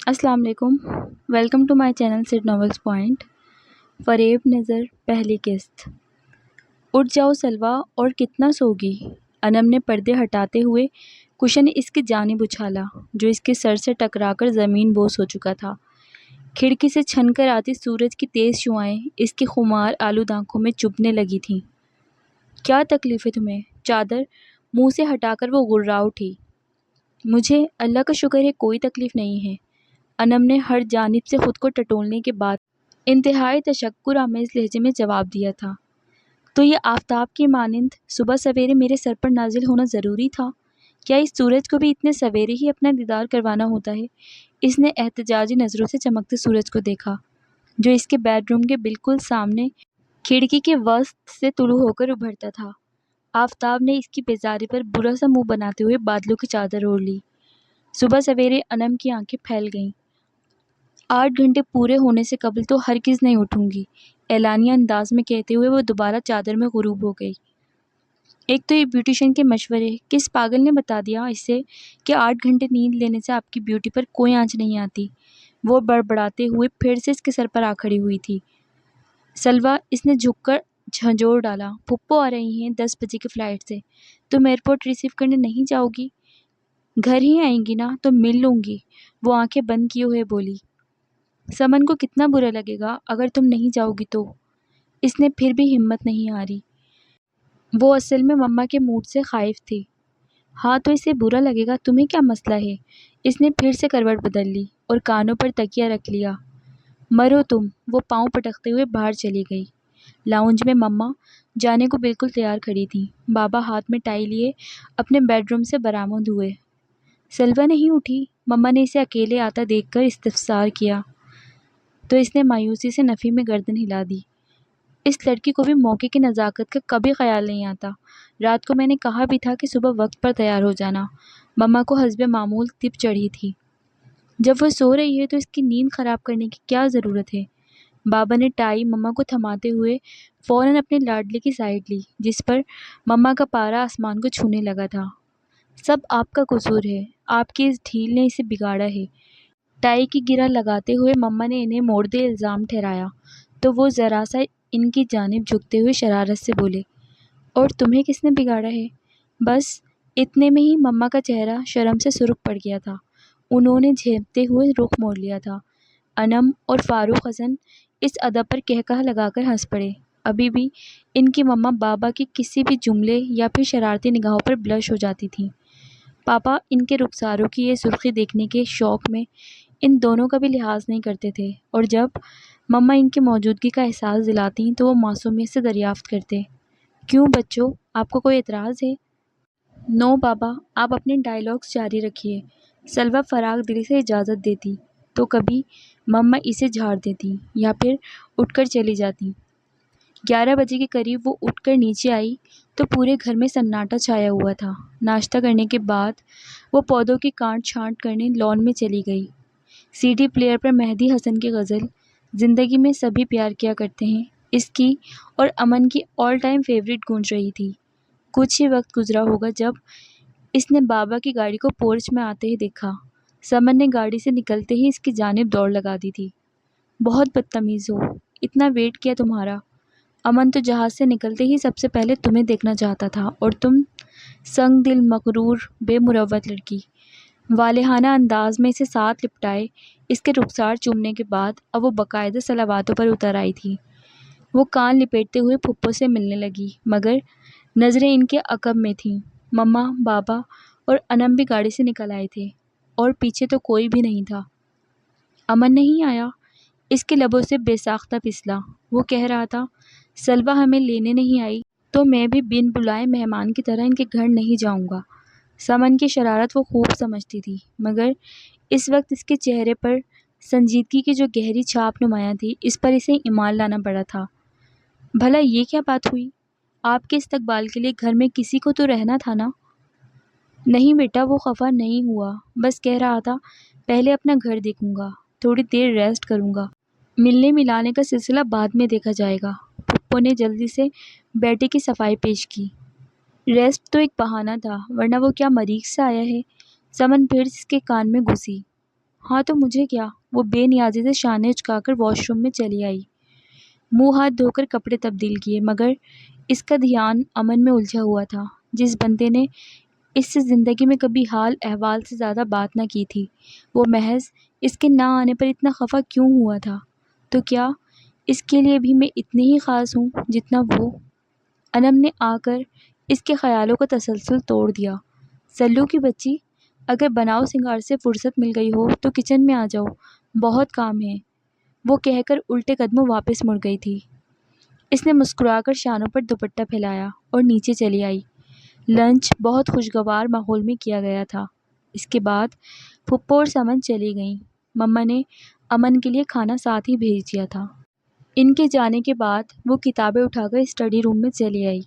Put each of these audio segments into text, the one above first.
السلام علیکم. Welcome to my channel سٹ ناولس پوائنٹ. فریب نظر پہلی قسط. اٹھ جاؤ سلویٰ، اور کتنا سوگی؟ انم نے پردے ہٹاتے ہوئے کشن اس کی جانب اچھالا جو اس کے سر سے ٹکرا کر زمین بوس ہو چکا تھا. کھڑکی سے چھن کر آتی سورج کی تیز شعاعیں اس کی خمار آلود آنکھوں میں چبھنے لگی تھیں. کیا تکلیف ہے تمہیں؟ چادر منہ سے ہٹا کر وہ غرا اٹھی. مجھے اللہ کا شکر ہے کوئی تکلیف نہیں ہے. انم نے ہر جانب سے خود کو ٹٹولنے کے بعد انتہائی تشکر آمیز لہجے میں جواب دیا تھا. تو یہ آفتاب کی مانند صبح سویرے میرے سر پر نازل ہونا ضروری تھا؟ کیا اس سورج کو بھی اتنے سویرے ہی اپنا دیدار کروانا ہوتا ہے؟ اس نے احتجاجی نظروں سے چمکتے سورج کو دیکھا جو اس کے بیڈ روم کے بالکل سامنے کھڑکی کے وسط سے طلوع ہو کر ابھرتا تھا. آفتاب نے اس کی بیزاری پر برا سا منہ بناتے ہوئے بادلوں کی چادر اوڑھ لی. صبح سویرے انم کی آنکھیں پھیل گئیں. 8 گھنٹے پورے ہونے سے قبل تو ہرگز نہیں اٹھوں گی، اعلانیہ انداز میں کہتے ہوئے وہ دوبارہ چادر میں غروب ہو گئی. ایک تو یہ بیوٹیشین کے مشورے، کس پاگل نے بتا دیا اسے کہ 8 گھنٹے نیند لینے سے آپ کی بیوٹی پر کوئی آنچ نہیں آتی؟ وہ بڑبڑاتے ہوئے پھر سے اس کے سر پر آ کھڑی ہوئی تھی. سلویٰ، اس نے جھک کر جھنجھوڑ ڈالا، پھپھو آ رہی ہیں 10 بجے کی فلائٹ سے. تم ایئرپورٹ ریسیو کرنے نہیں جاؤ گی؟ گھر ہی آئیں گی نا تو مل لوں گی. وہ آنکھیں بند کیے ہوئے بولی. سمن کو کتنا برا لگے گا اگر تم نہیں جاؤ گی تو؟ اس نے پھر بھی ہمت نہیں ہاری. وہ اصل میں مما کے موڈ سے خائف تھی. ہاں تو اسے برا لگے گا، تمہیں کیا مسئلہ ہے؟ اس نے پھر سے کروٹ بدل لی اور کانوں پر تکیہ رکھ لیا. مرو تم. وہ پاؤں پٹکتے ہوئے باہر چلی گئی. لاؤنج میں مما جانے کو بالکل تیار کھڑی تھیں. بابا ہاتھ میں ٹائی لیے اپنے بیڈ روم سے برآمد ہوئے. سلویٰ نہیں اٹھی؟ مما نے اسے اکیلے آتا دیکھ کر استفسار کیا تو اس نے مایوسی سے نفی میں گردن ہلا دی. اس لڑکی کو بھی موقع کی نزاکت کا کبھی خیال نہیں آتا. رات کو میں نے کہا بھی تھا کہ صبح وقت پر تیار ہو جانا. مما کو حسب معمول تپ چڑھی تھی. جب وہ سو رہی ہے تو اس کی نیند خراب کرنے کی کیا ضرورت ہے؟ بابا نے ٹائی مما کو تھماتے ہوئے فوراً اپنے لاڈلے کی سائڈ لی جس پر مما کا پارا آسمان کو چھونے لگا تھا. سب آپ کا قصور ہے، آپ کی اس ڈھیل نے اسے بگاڑا ہے. ٹائی کی گرہ لگاتے ہوئے مما نے انہیں مورد الزام ٹھہرایا تو وہ ذرا سا ان کی جانب جھکتے ہوئے شرارت سے بولے. اور تمہیں کس نے بگاڑا ہے؟ بس اتنے میں ہی مما کا چہرہ شرم سے سرخ پڑ گیا تھا. انہوں نے جھیپتے ہوئے رخ موڑ لیا تھا. انم اور فاروق حسن اس ادب پر کہکہا لگا کر ہنس پڑے. ابھی بھی ان کی مما بابا کی کسی بھی جملے یا پھر شرارتی نگاہوں پر بلش ہو جاتی تھیں. پاپا ان کے رخساروں کی یہ سرخی دیکھنے کے شوق میں ان دونوں کا بھی لحاظ نہیں کرتے تھے، اور جب مما ان کی موجودگی کا احساس دلاتی تو وہ معصومیت سے دریافت کرتے. کیوں بچوں، آپ کو کوئی اعتراض ہے؟ نو بابا، آپ اپنے ڈائیلاگز جاری رکھیے. سلویٰ فراغ دلی سے اجازت دیتی تو کبھی مما اسے جھاڑ دیتی یا پھر اٹھ کر چلی جاتی. 11 بجے کے قریب وہ اٹھ کر نیچے آئی تو پورے گھر میں سناٹا چھایا ہوا تھا. ناشتہ کرنے کے بعد وہ پودوں کی کاٹ چھانٹ کرنے لان میں چلی گئی. سی ڈی پلیئر پر مہدی حسن کی غزل زندگی میں سبھی پیار کیا کرتے ہیں اس کی اور امن کی آل ٹائم فیوریٹ گونج رہی تھی. کچھ ہی وقت گزرا ہوگا جب اس نے بابا کی گاڑی کو پورچ میں آتے ہی دیکھا. سمن نے گاڑی سے نکلتے ہی اس کی جانب دوڑ لگا دی تھی. بہت بدتمیز ہو، اتنا ویٹ کیا تمہارا. امن تو جہاز سے نکلتے ہی سب سے پہلے تمہیں دیکھنا چاہتا تھا اور تم سنگ دل مغرور بے مروت لڑکی. والہانہ انداز میں اسے ساتھ لپٹائے اس کے رخسار چومنے کے بعد اب وہ باقاعدہ صلواتوں پر اتر آئی تھی. وہ کان لپیٹتے ہوئے پھپھو سے ملنے لگی مگر نظریں ان کے عقب میں تھیں. مما، بابا اور انم بھی گاڑی سے نکل آئے تھے اور پیچھے تو کوئی بھی نہیں تھا. امن نہیں آیا؟ اس کے لبوں سے بے ساختہ پھسلا. وہ کہہ رہا تھا سلویٰ ہمیں لینے نہیں آئی تو میں بھی بن بلائے مہمان کی طرح ان کے گھر نہیں جاؤں گا. سمن کی شرارت وہ خوب سمجھتی تھی مگر اس وقت اس کے چہرے پر سنجیدگی کی جو گہری چھاپ نمایاں تھی اس پر اسے ایمان لانا پڑا تھا. بھلا یہ کیا بات ہوئی؟ آپ کے استقبال کے لیے گھر میں کسی کو تو رہنا تھا نا؟ نہیں بیٹا، وہ خفا نہیں ہوا، بس کہہ رہا تھا پہلے اپنا گھر دیکھوں گا، تھوڑی دیر ریسٹ کروں گا، ملنے ملانے کا سلسلہ بعد میں دیکھا جائے گا. پھپھو نے جلدی سے بیٹے کی صفائی پیش کی. ریسٹ تو ایک بہانہ تھا ورنہ وہ کیا مریخ سے آیا ہے؟ سمن پھر اس کے کان میں گھسی. ہاں تو مجھے کیا، وہ بے نیازی سے شانے اچکا کر واش روم میں چلی آئی، منہ ہاتھ دھو کر کپڑے تبدیل کیے، مگر اس کا دھیان امن میں الجھا ہوا تھا۔ جس بندے نے اس سے زندگی میں کبھی حال احوال سے زیادہ بات نہ کی تھی، وہ محض اس کے نہ آنے پر اتنا خفا کیوں ہوا تھا؟ تو کیا اس کے لیے بھی میں اتنی ہی خاص ہوں جتنا وہ؟ انم نے آ کر اس کے خیالوں کا تسلسل توڑ دیا۔ سلو کی بچی، اگر بناؤ سنگار سے فرصت مل گئی ہو تو کچن میں آ جاؤ، بہت کام ہے، وہ کہہ کر الٹے قدموں واپس مڑ گئی تھی۔ اس نے مسکرا کر شانوں پر دوپٹہ پھیلایا اور نیچے چلی آئی۔ لنچ بہت خوشگوار ماحول میں کیا گیا تھا۔ اس کے بعد پھپھو اور سمن چلی گئیں۔ مما نے امن کے لیے کھانا ساتھ ہی بھیج دیا تھا۔ ان کے جانے کے بعد وہ کتابیں اٹھا کر اسٹڈی روم میں چلی آئی۔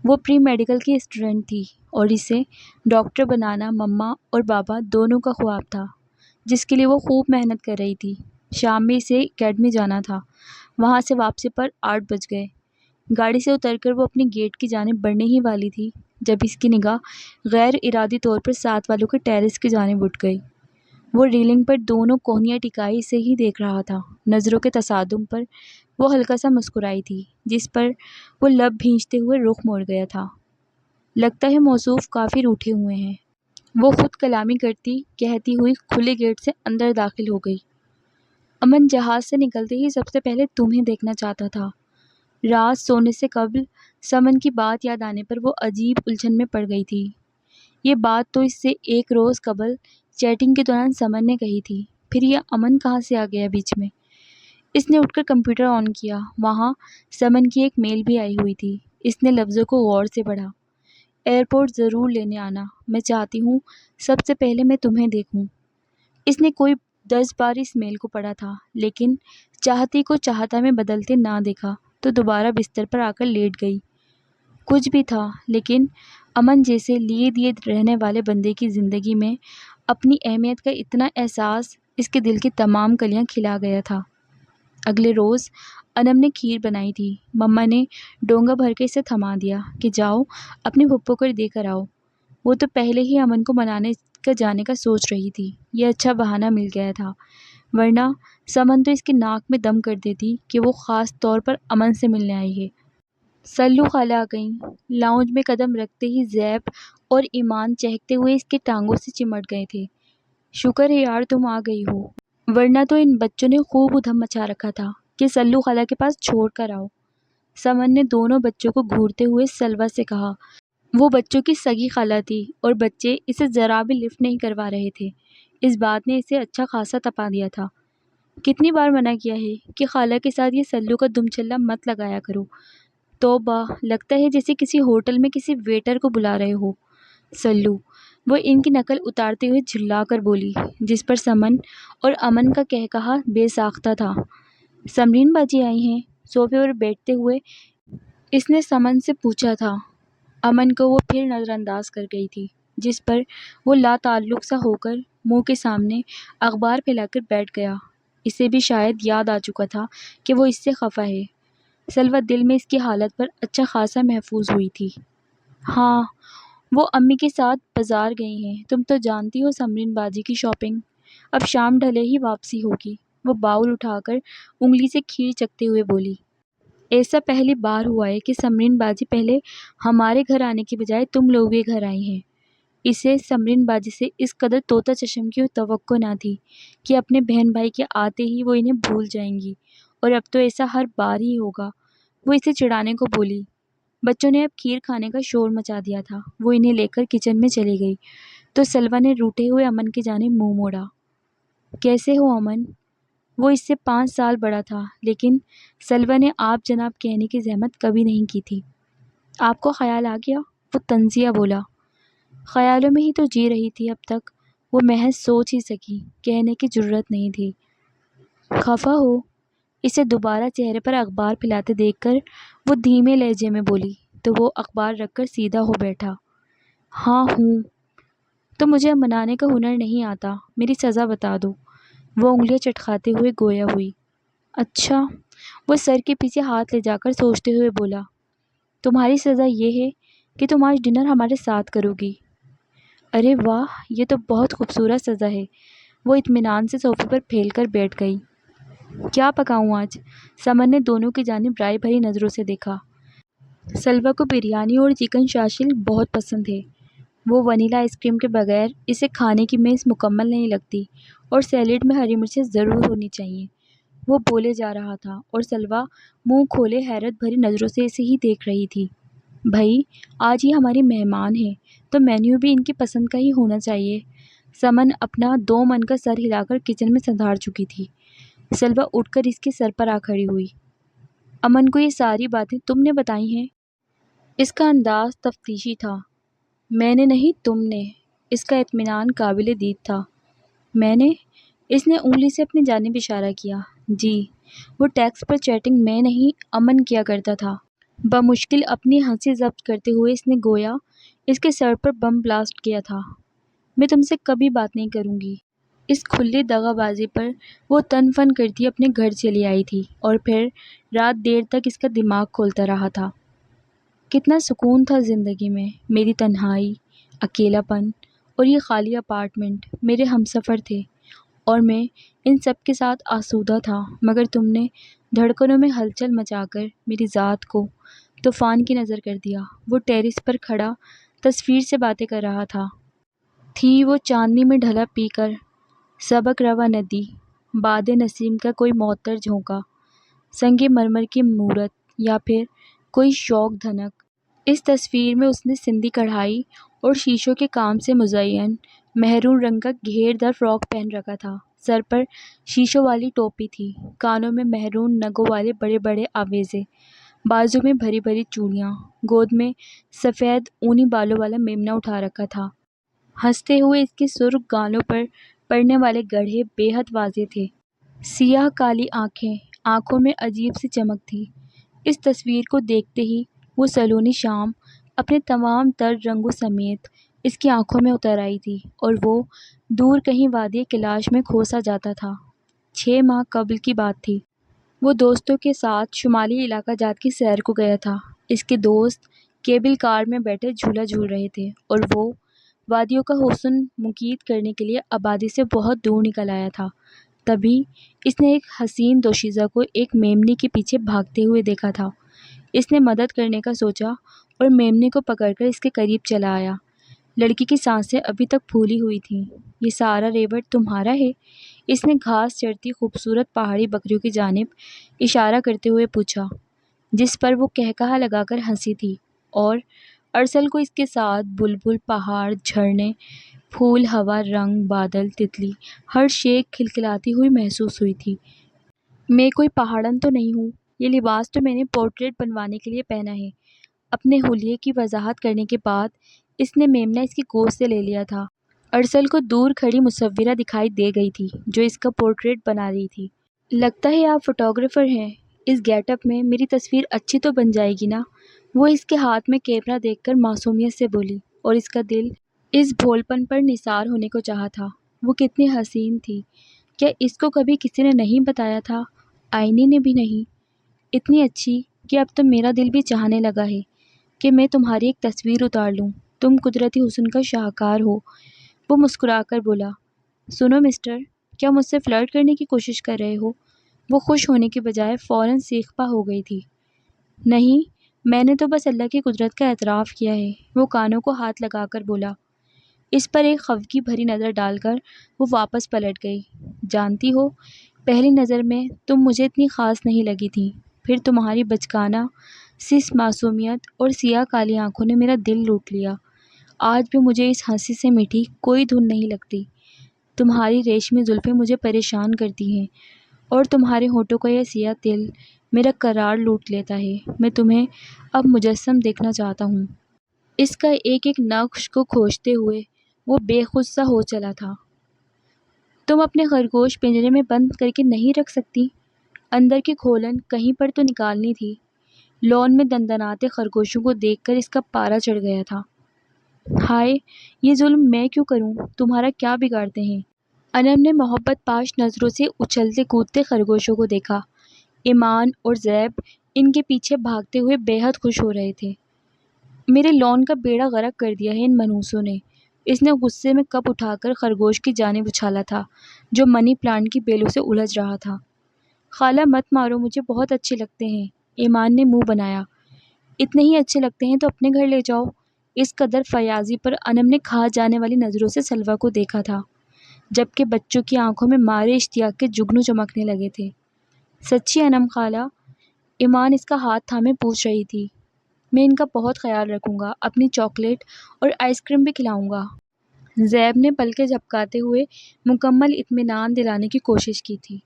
وہ پری میڈیکل کی اسٹوڈنٹ تھی اور اسے ڈاکٹر بنانا مما اور بابا دونوں کا خواب تھا، جس کے لیے وہ خوب محنت کر رہی تھی۔ شام میں اسے اکیڈمی جانا تھا۔ وہاں سے واپسی پر 8 بج گئے۔ گاڑی سے اتر کر وہ اپنی گیٹ کی جانب بڑھنے ہی والی تھی جب اس کی نگاہ غیر ارادی طور پر ساتھ والوں کے ٹیرس کی جانب اٹھ گئی۔ وہ ریلنگ پر دونوں کوہنیاں ٹکائی سے ہی دیکھ رہا تھا۔ نظروں کے تصادم پر وہ ہلکا سا مسکرائی تھی، جس پر وہ لب بھینچتے ہوئے رخ موڑ گیا تھا۔ لگتا ہے موصوف کافی روٹھے ہوئے ہیں، وہ خود کلامی کرتی کہتی ہوئی کھلے گیٹ سے اندر داخل ہو گئی۔ امن جہاز سے نکلتے ہی سب سے پہلے تمہیں دیکھنا چاہتا تھا۔ رات سونے سے قبل سمن کی بات یاد آنے پر وہ عجیب الجھن میں پڑ گئی تھی۔ یہ بات تو اس سے 1 روز قبل چیٹنگ کے دوران سمن نے کہی تھی، پھر یہ امن کہاں سے آ گیا بیچ میں؟ اس نے اٹھ کر کمپیوٹر آن کیا۔ وہاں سمن کی ایک میل بھی آئی ہوئی تھی۔ اس نے لفظوں کو غور سے پڑھا۔ ایئرپورٹ ضرور لینے آنا، میں چاہتی ہوں سب سے پہلے میں تمہیں دیکھوں۔ اس نے کوئی 10 بار اس میل کو پڑھا تھا، لیکن چاہتی کو چاہتا میں بدلتے نہ دیکھا تو دوبارہ بستر پر آ کر لیٹ گئی۔ کچھ بھی تھا، لیکن امن جیسے لیے دیے رہنے والے بندے کی زندگی میں اپنی اہمیت کا اتنا احساس اس کے دل کی تمام کلیاں کھلا گیا تھا۔ اگلے روز انم نے کھیر بنائی تھی۔ مما نے ڈونگا بھر کے اسے تھما دیا کہ جاؤ اپنی پھپھو کو دے کر آؤ۔ وہ تو پہلے ہی امن کو منانے کا جانے کا سوچ رہی تھی۔ یہ اچھا بہانہ مل گیا تھا، ورنہ سمن تو اس کی ناک میں دم کر دیتی کہ وہ خاص طور پر امن سے ملنے آئی ہے۔ سلو خالہ آ گئیں۔ لاؤنج میں قدم رکھتے ہی زیب اور ایمان چہکتے ہوئے اس کے ٹانگوں سے چمٹ گئے تھے۔ شکر ہے یار تم آ گئی ہو، ورنہ تو ان بچوں نے خوب ادھم مچا رکھا تھا کہ سلو خالہ کے پاس چھوڑ کر آؤ۔ سمن نے دونوں بچوں کو گھورتے ہوئے سلوہ سے کہا۔ وہ بچوں کی سگی خالہ تھی اور بچے اسے ذرا بھی لفٹ نہیں کروا رہے تھے۔ اس بات نے اسے اچھا خاصا تپا دیا تھا۔ کتنی بار منع کیا ہے کہ خالہ کے ساتھ یہ سلو کا دم چلہ مت لگایا کرو۔ توبہ، لگتا ہے جیسے کسی ہوٹل میں کسی ویٹر کو بلا رہے ہو۔ سلو، وہ ان کی نقل اتارتے ہوئے جھلا کر بولی، جس پر سمن اور امن کا کہکہا بے ساختہ تھا۔ سمرین باجی آئی ہیں؟ صوفے پر بیٹھتے ہوئے اس نے سمن سے پوچھا تھا۔ امن کو وہ پھر نظر انداز کر گئی تھی، جس پر وہ لا تعلق سا ہو کر منہ کے سامنے اخبار پھیلا کر بیٹھ گیا۔ اسے بھی شاید یاد آ چکا تھا کہ وہ اس سے خفا ہے۔ سلوہ دل میں اس کی حالت پر اچھا خاصا محفوظ ہوئی تھی۔ ہاں، وہ امی کے ساتھ بازار گئی ہیں، تم تو جانتی ہو سمرین باجی کی شاپنگ، اب شام ڈھلے ہی واپسی ہوگی۔ وہ باؤل اٹھا کر انگلی سے کھیر چکھتے ہوئے بولی۔ ایسا پہلی بار ہوا ہے کہ سمرین باجی پہلے ہمارے گھر آنے کی بجائے تم لوگوں کے گھر آئی ہیں۔ اسے سمرین باجی سے اس قدر طوطا چشم کی توقع نہ تھی کہ اپنے بہن بھائی کے آتے ہی وہ انہیں بھول جائیں گی، اور اب تو ایسا ہر بار ہی ہوگا۔ وہ اسے چڑھانے کو بولی۔ بچوں نے اب کھیر کھانے کا شور مچا دیا تھا۔ وہ انہیں لے کر کچن میں چلی گئی تو سلوہ نے روٹھے ہوئے امن کی جانب منہ موڑا۔ کیسے ہو امن؟ وہ اس سے 5 سال بڑا تھا، لیکن سلوہ نے آپ جناب کہنے کی زحمت کبھی نہیں کی تھی۔ آپ کو خیال آ گیا؟ وہ طنزیہ بولا۔ خیالوں میں ہی تو جی رہی تھی اب تک، وہ محض سوچ ہی سکی، کہنے کی جرأت نہیں تھی۔ خفا ہو؟ اسے دوبارہ چہرے پر اخبار پھیلاتے دیکھ کر وہ دھیمے لہجے میں بولی تو وہ اخبار رکھ کر سیدھا ہو بیٹھا۔ ہاں ہوں، تو مجھے منانے کا ہنر نہیں آتا، میری سزا بتا دو۔ وہ انگلیاں چٹکاتے ہوئے گویا ہوئی۔ اچھا، وہ سر کے پیچھے ہاتھ لے جا کر سوچتے ہوئے بولا، تمہاری سزا یہ ہے کہ تم آج ڈنر ہمارے ساتھ کرو گی۔ ارے واہ، یہ تو بہت خوبصورت سزا ہے۔ وہ اطمینان سے صوفے پر پھیل کر بیٹھ گئی۔ کیا پکاؤں آج؟ سمن نے دونوں کی جانب رائے بھری نظروں سے دیکھا۔ سلویٰ کو بریانی اور چکن شاشل بہت پسند ہے۔ وہ ونیلا آئس کریم کے بغیر اسے کھانے کی میز مکمل نہیں لگتی، اور سیلیڈ میں ہری مرچیں ضرور ہونی چاہیے۔ وہ بولے جا رہا تھا اور سلویٰ منہ کھولے حیرت بھری نظروں سے اسے ہی دیکھ رہی تھی۔ بھائی، آج یہ ہماری مہمان ہیں تو مینیو بھی ان کی پسند کا ہی ہونا چاہیے۔ سمن اپنا 2 من کا سر ہلا کر کچن میں سندھار چکی تھی۔ سلویٰ اٹھ کر اس کے سر پر آ کھڑی ہوئی۔ امن کو یہ ساری باتیں تم نے بتائی ہیں؟ اس کا انداز تفتیشی تھا۔ میں نے نہیں، تم نے۔ اس کا اطمینان قابل دید تھا۔ میں نے؟ اس نے انگلی سے اپنی جانب اشارہ کیا۔ جی۔ وہ ٹیکسٹ پر چیٹنگ میں نہیں، امن کیا کرتا تھا۔ بمشکل اپنی ہنسی ضبط کرتے ہوئے اس نے گویا اس کے سر پر بم بلاسٹ کیا تھا۔ میں تم سے کبھی بات نہیں کروں گی۔ اس کھلی دغا بازی پر وہ تن فن کرتی اپنے گھر چلی آئی تھی، اور پھر رات دیر تک اس کا دماغ کھولتا رہا تھا۔ کتنا سکون تھا زندگی میں، میری تنہائی، اکیلا پن اور یہ خالی اپارٹمنٹ میرے ہمسفر تھے، اور میں ان سب کے ساتھ آسودہ تھا، مگر تم نے دھڑکنوں میں ہلچل مچا کر میری ذات کو طوفان کی نظر کر دیا۔ وہ ٹیرس پر کھڑا تصویر سے باتیں کر رہا تھا۔ تھی وہ چاندنی میں ڈھلا پی کر سبک روا ندی، باد نسیم کا کوئی معطر جھونکا، سنگ مرمر کی مورت، یا پھر کوئی شوق دھنک۔ اس تصویر میں اس نے سندھی کڑھائی اور شیشوں کے کام سے مزین مہرون رنگ کا گھیر دار فراک پہن رکھا تھا۔ سر پر شیشوں والی ٹوپی تھی، کانوں میں مہرون نگوں والے بڑے بڑے آویزے، بازو میں بھری بھری چوڑیاں، گود میں سفید اونی بالوں والا میمنہ اٹھا رکھا تھا۔ ہنستے ہوئے اس کے سرخ گالوں پر پڑنے والے گڑھے بے حد واضح تھے۔ سیاہ کالی آنکھیں، آنکھوں میں عجیب سی چمک تھی۔ اس تصویر کو دیکھتے ہی وہ سلونی شام اپنے تمام تر رنگوں سمیت اس کی آنکھوں میں اتر آئی تھی، اور وہ دور کہیں وادی کیلاش میں کھو سا جاتا تھا۔ 6 ماہ قبل کی بات تھی۔ وہ دوستوں کے ساتھ شمالی علاقہ جات کی سیر کو گیا تھا۔ اس کے دوست کیبل کار میں بیٹھے جھولا جھول رہے تھے، اور وہ وادیوں کا حسن مقید کرنے کے لیے آبادی سے بہت دور نکل آیا تھا۔ تبھی اس نے ایک حسین دوشیزہ کو ایک میمنی کے پیچھے بھاگتے ہوئے دیکھا تھا۔ اس نے مدد کرنے کا سوچا اور میمنے کو پکڑ کر اس کے قریب چلا آیا۔ لڑکی کی سانسیں ابھی تک پھولی ہوئی تھیں۔ یہ سارا ریوڑ تمہارا ہے؟ اس نے گھاس چرتی خوبصورت پہاڑی بکریوں کی جانب اشارہ کرتے ہوئے پوچھا، جس پر وہ قہقہا لگا کر ہنسی تھی، اور ارسل کو اس کے ساتھ بلبل، پہاڑ، جھرنے، پھول، ہوا، رنگ، بادل، تتلی، ہر شے کھلکھلاتی ہوئی محسوس ہوئی تھی۔ میں کوئی پہاڑن تو نہیں ہوں، یہ لباس تو میں نے پورٹریٹ بنوانے کے لیے پہنا ہے۔ اپنے حلیے کی وضاحت کرنے کے بعد اس نے میمنہ اس کی گود سے لے لیا تھا۔ ارسل کو دور کھڑی مصورہ دکھائی دے گئی تھی جو اس کا پورٹریٹ بنا رہی تھی۔ لگتا ہے آپ فوٹوگرافر ہیں، اس گیٹ اپ میں میری تصویر اچھی تو بن جائے گی نا؟ وہ اس کے ہاتھ میں کیمرہ دیکھ کر معصومیت سے بولی، اور اس کا دل اس بھول پن پر نثار ہونے کو چاہا تھا۔ وہ کتنی حسین تھی! کیا اس کو کبھی کسی نے نہیں بتایا تھا؟ آئینے نے بھی نہیں۔ اتنی اچھی کہ اب تو میرا دل بھی چاہنے لگا ہے کہ میں تمہاری ایک تصویر اتار لوں۔ تم قدرتی حسن کا شاہکار ہو۔ وہ مسکرا کر بولا۔ سنو مسٹر، کیا مجھ سے فلرٹ کرنے کی کوشش کر رہے ہو؟ وہ خوش ہونے کے بجائے فوراً سیخ پا ہو گئی تھی۔ نہیں، میں نے تو بس اللہ کی قدرت کا اعتراف کیا ہے، وہ کانوں کو ہاتھ لگا کر بولا۔ اس پر ایک خفگی بھری نظر ڈال کر وہ واپس پلٹ گئی۔ جانتی ہو، پہلی نظر میں تم مجھے اتنی خاص نہیں لگی تھی، پھر تمہاری بچکانہ سی معصومیت اور سیاہ کالی آنکھوں نے میرا دل لوٹ لیا۔ آج بھی مجھے اس ہنسی سے میٹھی کوئی دھن نہیں لگتی۔ تمہاری ریشمی زلفیں مجھے پریشان کرتی ہیں، اور تمہارے ہونٹوں کا یہ سیاہ تل میرا قرار لوٹ لیتا ہے۔ میں تمہیں اب مجسم دیکھنا چاہتا ہوں۔ اس کا ایک ایک نقش کو کھوجتے ہوئے وہ بے خود سا ہو چلا تھا۔ تم اپنے خرگوش پنجرے میں بند کر کے نہیں رکھ سکتی؟ اندر کی کھولن کہیں پر تو نکالنی تھی۔ لون میں دندناتے خرگوشوں کو دیکھ کر اس کا پارا چڑھ گیا تھا۔ ہائے، یہ ظلم میں کیوں کروں؟ تمہارا کیا بگاڑتے ہیں؟ انم نے محبت پاش نظروں سے اچھلتے کودتے خرگوشوں کو دیکھا۔ ایمان اور زیب ان کے پیچھے بھاگتے ہوئے بے حد خوش ہو رہے تھے۔ میرے لون کا بیڑا غرق کر دیا ہے ان منحوسوں نے۔ اس نے غصے میں کپ اٹھا کر خرگوش کی جانب اچھالا تھا جو منی پلانٹ کی بیلوں سے الجھ رہا تھا۔ خالہ مت مارو، مجھے بہت اچھے لگتے ہیں، ایمان نے منہ بنایا۔ اتنے ہی اچھے لگتے ہیں تو اپنے گھر لے جاؤ۔ اس قدر فیاضی پر انم نے کھا جانے والی نظروں سے سلویٰ کو دیکھا تھا، جبکہ بچوں کی آنکھوں میں مارے اشتیاق کے جگنو چمکنے لگے تھے۔ سچی انم خالہ؟ ایمان اس کا ہاتھ تھامے پوچھ رہی تھی۔ میں ان کا بہت خیال رکھوں گا، اپنی چاکلیٹ اور آئس کریم بھی کھلاؤں گا۔ زیب نے پلکیں جھپکاتے ہوئے مکمل اطمینان دلانے کی کوشش کی تھی۔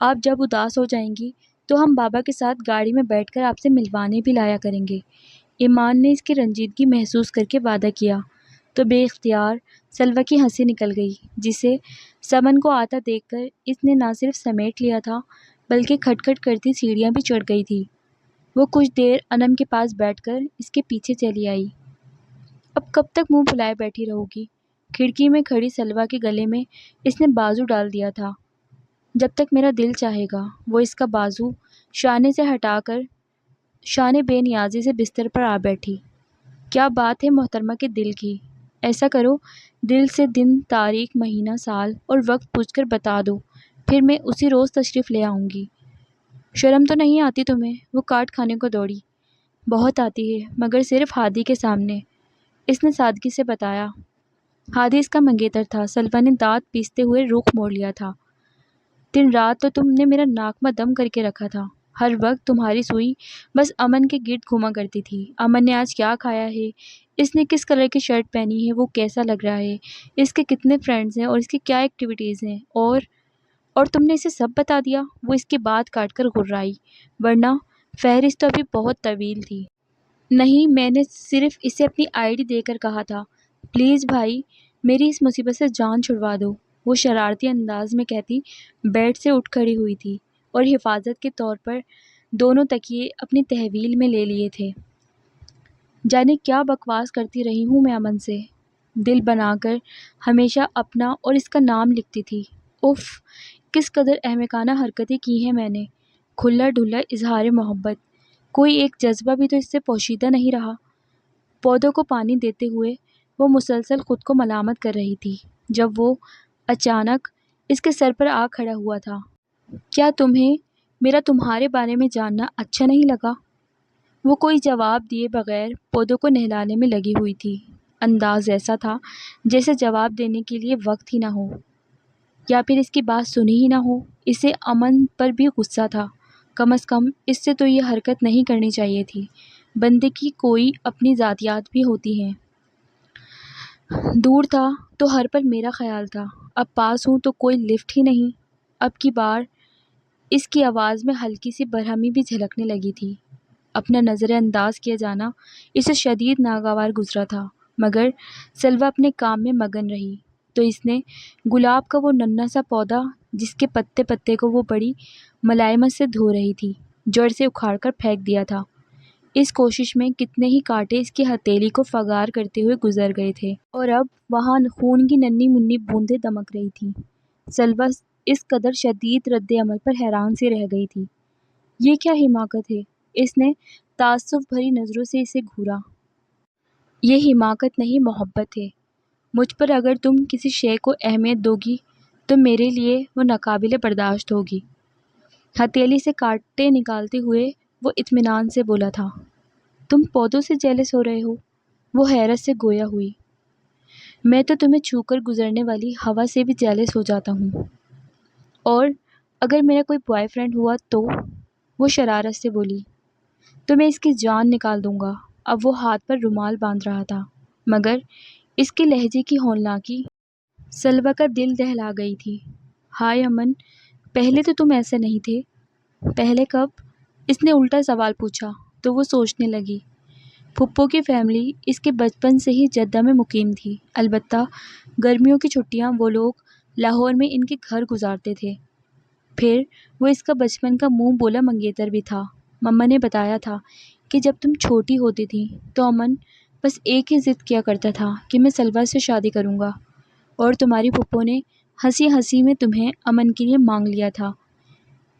آپ جب اداس ہو جائیں گی تو ہم بابا کے ساتھ گاڑی میں بیٹھ کر آپ سے ملوانے بھی لایا کریں گے۔ ایمان نے اس کی رنجیدگی محسوس کر کے وعدہ کیا تو بے اختیار سلویٰ کی ہنسی نکل گئی، جسے سمن کو آتا دیکھ کر اس نے نہ صرف سمیٹ لیا تھا بلکہ کھٹ کھٹ کرتی سیڑھیاں بھی چڑھ گئی تھی۔ وہ کچھ دیر انم کے پاس بیٹھ کر اس کے پیچھے چلی آئی۔ اب کب تک منہ پھلائے بیٹھی رہو گی؟ کھڑکی میں کھڑی سلویٰ کے گلے میں اس نے بازو ڈال دیا تھا۔ جب تک میرا دل چاہے گا۔ وہ اس کا بازو شانے سے ہٹا کر شانے بے نیازی سے بستر پر آ بیٹھی۔ کیا بات ہے محترمہ کے دل کی؟ ایسا کرو دل سے دن، تاریخ، مہینہ، سال اور وقت پوچھ کر بتا دو، پھر میں اسی روز تشریف لے آؤں گی۔ شرم تو نہیں آتی تمہیں؟ وہ کاٹ کھانے کو دوڑی۔ بہت آتی ہے، مگر صرف ہادی کے سامنے، اس نے سادگی سے بتایا۔ ہادی اس کا منگیتر تھا۔ سلویٰ نے دانت پیستے ہوئے رخ موڑ لیا تھا۔ دن رات تو تم نے میرا ناک میں دم کر کے رکھا تھا۔ ہر وقت تمہاری سوئی بس امن کے گرد گھوما کرتی تھی۔ امن نے آج کیا کھایا ہے، اس نے کس کلر کی شرٹ پہنی ہے، وہ کیسا لگ رہا ہے، اس کے کتنے فرینڈز ہیں اور اس کی کیا ایکٹیویٹیز ہیں، اور تم نے اسے سب بتا دیا؟ وہ اس کی بات کاٹ کر گھررائی، ورنہ فہرست تو ابھی بہت طویل تھی۔ نہیں، میں نے صرف اسے اپنی آئی ڈی دے کر کہا تھا، پلیز بھائی میری اس مصیبت سے جان چھڑوا دو۔ وہ شرارتی انداز میں کہتی بیڈ سے اٹھ کھڑی ہوئی تھی اور حفاظت کے طور پر دونوں تکیے اپنی تحویل میں لے لیے تھے۔ جانے کیا بکواس کرتی رہی ہوں میں امن سے، دل بنا کر ہمیشہ اپنا اور اس کا نام لکھتی تھی۔ اف، کس قدر احمقانہ حرکتیں کی ہیں میں نے۔ کھلا ڈھلا اظہار محبت، کوئی ایک جذبہ بھی تو اس سے پوشیدہ نہیں رہا۔ پودوں کو پانی دیتے ہوئے وہ مسلسل خود کو ملامت کر رہی تھی جب وہ اچانک اس کے سر پر آ کھڑا ہوا تھا۔ کیا تمہیں میرا تمہارے بارے میں جاننا اچھا نہیں لگا؟ وہ کوئی جواب دیے بغیر پودوں کو نہلانے میں لگی ہوئی تھی۔ انداز ایسا تھا جیسے جواب دینے کے لیے وقت ہی نہ ہو، یا پھر اس کی بات سنی ہی نہ ہو۔ اسے امن پر بھی غصہ تھا۔ کم از کم اس سے تو یہ حرکت نہیں کرنی چاہیے تھی۔ بندے کی کوئی اپنی ذاتیات بھی ہوتی ہیں۔ دور تھا تو ہر پل میرا خیال تھا، اب پاس ہوں تو کوئی لفٹ ہی نہیں۔ اب کی بار اس کی آواز میں ہلکی سی برہمی بھی جھلکنے لگی تھی۔ اپنا نظر انداز کیا جانا اسے شدید ناگوار گزرا تھا، مگر سلویٰ اپنے کام میں مگن رہی تو اس نے گلاب کا وہ ننھا سا پودا جس کے پتے پتے کو وہ بڑی ملائمت سے دھو رہی تھی، جڑ سے اکھاڑ کر پھینک دیا تھا۔ اس کوشش میں کتنے ہی کانٹے اس کی ہتھیلی کو فگار کرتے ہوئے گزر گئے تھے، اور اب وہاں خون کی ننھی منھی بوندیں دمک رہی تھیں۔ سلویٰ اس قدر شدید رد عمل پر حیران سی رہ گئی تھی۔ یہ کیا حماقت ہے؟ اس نے تعصب بھری نظروں سے اسے گھورا۔ یہ حماقت نہیں، محبت ہے۔ مجھ پر اگر تم کسی شے کو اہمیت دو گی تو میرے لیے وہ ناقابل برداشت ہوگی۔ ہتھیلی سے کانٹے نکالتے ہوئے وہ اطمینان سے بولا تھا۔ تم پودوں سے جیلس ہو رہے ہو؟ وہ حیرت سے گویا ہوئی۔ میں تو تمہیں چھو کر گزرنے والی ہوا سے بھی جیلس ہو جاتا ہوں، اور اگر میرا کوئی بوائے فرینڈ ہوا تو؟ وہ شرارت سے بولی۔ تو میں اس کی جان نکال دوں گا۔ اب وہ ہاتھ پر رومال باندھ رہا تھا، مگر اس کے لہجے کی ہولناکی سلویٰ کا دل دہلا گئی تھی۔ ہائے امن، پہلے تو تم ایسے نہیں تھے۔ پہلے کب؟ اس نے الٹا سوال پوچھا تو وہ سوچنے لگی۔ پھپھو کی فیملی اس کے بچپن سے ہی جدہ میں مقیم تھی، البتہ گرمیوں کی چھٹیاں وہ لوگ لاہور میں ان کے گھر گزارتے تھے۔ پھر وہ اس کا بچپن کا منہ بولا منگیتر بھی تھا۔ مما نے بتایا تھا کہ جب تم چھوٹی ہوتی تھی تو امن بس ایک ہی ضد کیا کرتا تھا کہ میں سلویٰ سے شادی کروں گا، اور تمہاری پھپھو نے ہنسی ہنسی میں تمہیں امن کے لیے مانگ لیا تھا۔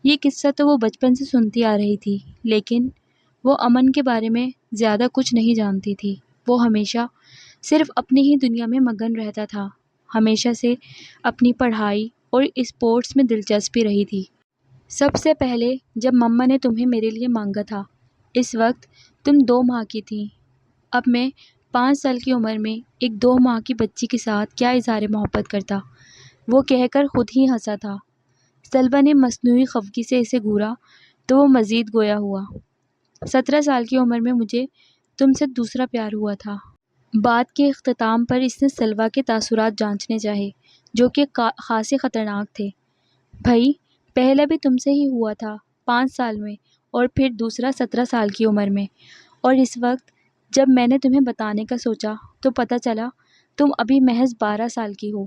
یہ قصہ تو وہ بچپن سے سنتی آ رہی تھی، لیکن وہ امن کے بارے میں زیادہ کچھ نہیں جانتی تھی۔ وہ ہمیشہ صرف اپنی ہی دنیا میں مگن رہتا تھا۔ ہمیشہ سے اپنی پڑھائی اور اسپورٹس میں دلچسپی رہی تھی۔ سب سے پہلے جب مما نے تمہیں میرے لیے مانگا تھا، اس وقت تم 2 ماہ کی تھیں۔ اب میں 5 سال کی عمر میں ایک 2 ماہ کی بچی کے ساتھ کیا اظہار محبت کرتا، وہ کہہ کر خود ہی ہنسا تھا۔ سلویٰ نے مصنوعی خفگی سے اسے گھورا تو وہ مزید گویا ہوا۔ 17 سال کی عمر میں مجھے تم سے دوسرا پیار ہوا تھا۔ بات کے اختتام پر اس نے سلویٰ کے تاثرات جانچنے چاہے، جو کہ خاصے خطرناک تھے۔ بھائی، پہلا بھی تم سے ہی ہوا تھا 5 سال میں، اور پھر دوسرا 17 سال کی عمر میں، اور اس وقت جب میں نے تمہیں بتانے کا سوچا تو پتہ چلا تم ابھی محض 12 سال کی ہو۔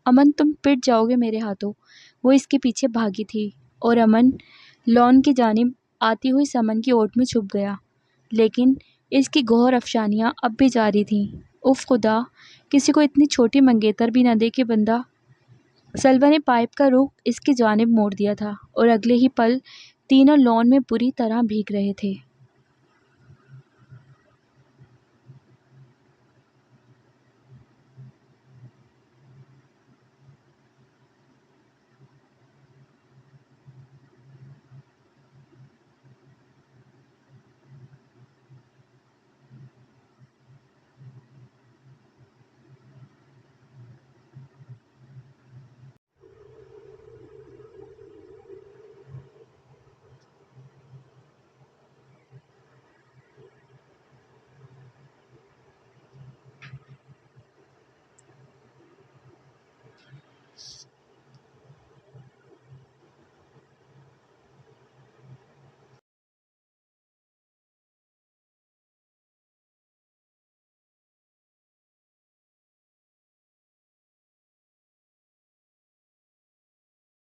امن، تم پٹ جاؤ گے میرے ہاتھوں۔ وہ اس کے پیچھے بھاگی تھی اور امن لان کی جانب آتی ہوئی سمن کی اوٹ میں چھپ گیا، لیکن اس کی گوہر افشانیاں اب بھی جاری تھیں۔ اف خدا، کسی کو اتنی چھوٹی منگیتر بھی نہ دے کہ بندہ۔ سلویٰ نے پائپ کا رخ اس کی جانب موڑ دیا تھا اور اگلے ہی پل تینوں لان میں بری طرح بھیگ رہے تھے۔